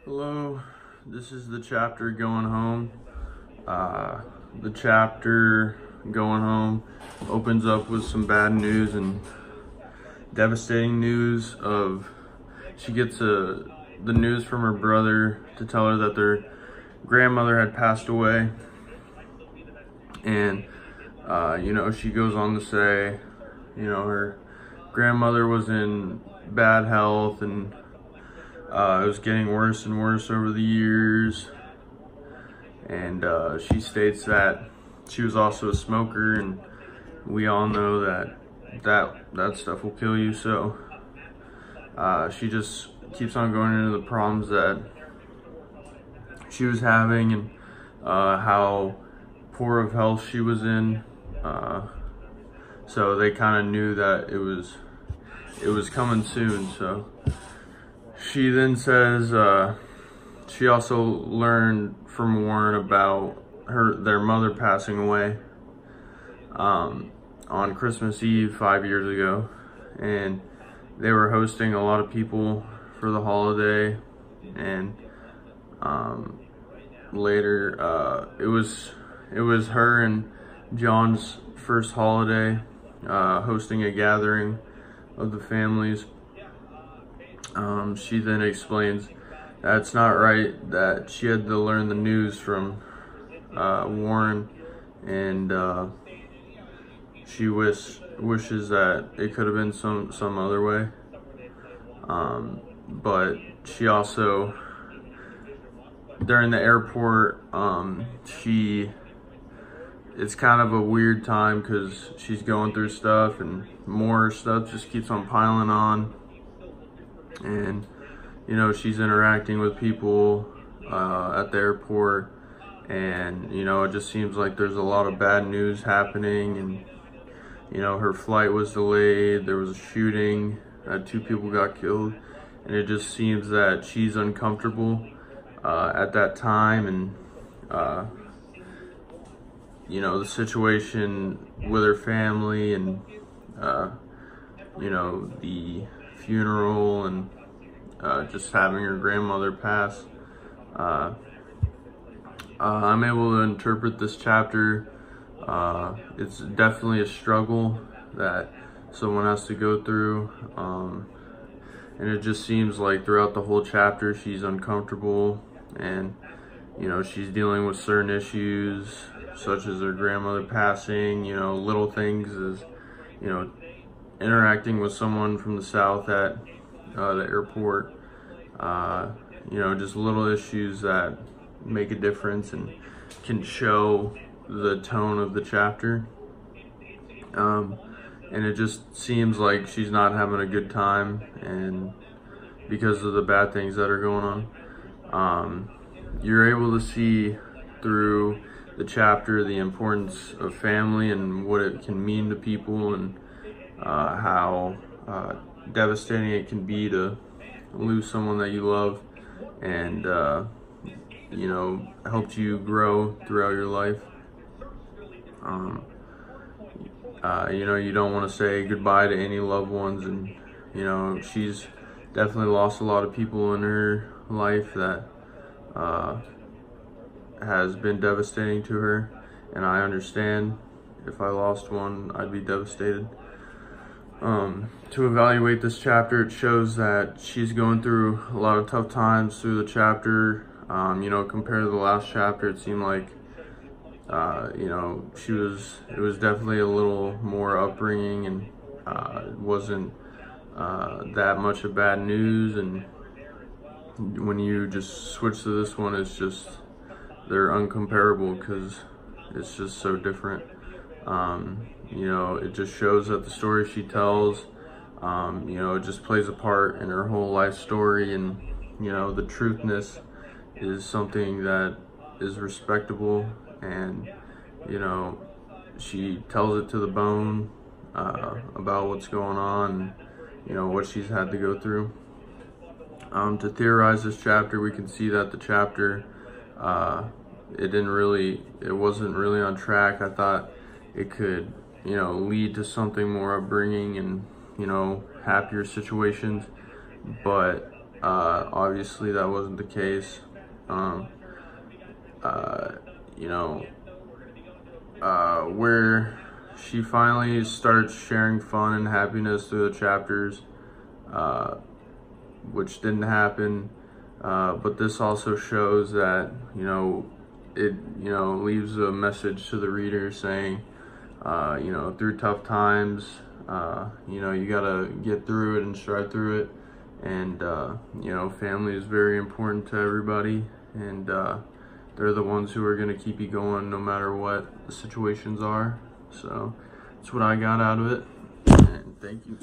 Hello, this is the chapter Going Home. The chapter Going Home opens up with some bad news and devastating news of she gets the news from her brother to tell her that their grandmother had passed away. And, she goes on to say, her grandmother was in bad health and it was getting worse and worse over the years. And she states that she was also a smoker, and we all know that stuff will kill you. So she just keeps on going into the problems that she was having and how poor of health she was in. So they kind of knew that it was coming soon. So she then says she also learned from Warren about their mother passing away on Christmas Eve 5 years ago, and they were hosting a lot of people for the holiday. And later it was her and John's first holiday, hosting a gathering of the families. She then explains that it's not right that she had to learn the news from Warren, and she wishes that it could have been some other way. But she also, during the airport, it's kind of a weird time because she's going through stuff and more stuff just keeps on piling on. And she's interacting with people at the airport, and it just seems like there's a lot of bad news happening. And her flight was delayed, there was a shooting, 2 people got killed, and it just seems that she's uncomfortable at that time. And the situation with her family, and the funeral, and just having her grandmother pass. I'm able to interpret this chapter. It's definitely a struggle that someone has to go through, and it just seems like throughout the whole chapter she's uncomfortable, and she's dealing with certain issues such as her grandmother passing, little things as interacting with someone from the South at the airport, just little issues that make a difference and can show the tone of the chapter. And it just seems like she's not having a good time, and because of the bad things that are going on. You're able to see through the chapter the importance of family and what it can mean to people, and how devastating it can be to lose someone that you love, and helped you grow throughout your life. You don't want to say goodbye to any loved ones, and she's definitely lost a lot of people in her life that has been devastating to her, and I understand. If I lost one, I'd be devastated. To evaluate this chapter, it shows that she's going through a lot of tough times through the chapter. Compared to the last chapter, it seemed like it was definitely a little more upbringing, and it wasn't that much of bad news. And when you just switch to this one, it's just, they're uncomparable because it's just so different. It just shows that the story she tells, it just plays a part in her whole life story, and the truthness is something that is respectable, and she tells it to the bone about what's going on, and what she's had to go through. To theorize this chapter, we can see that the chapter it wasn't really on track. I thought it could lead to something more upbringing and happier situations, but Obviously that wasn't the case. You know, where she finally starts sharing fun and happiness through the chapters, which didn't happen. But this also shows that, it, leaves a message to the reader saying, through tough times, you gotta get through it and stride through it. And, family is very important to everybody. And, they're the ones who are going to keep you going no matter what the situations are. So that's what I got out of it. And thank you.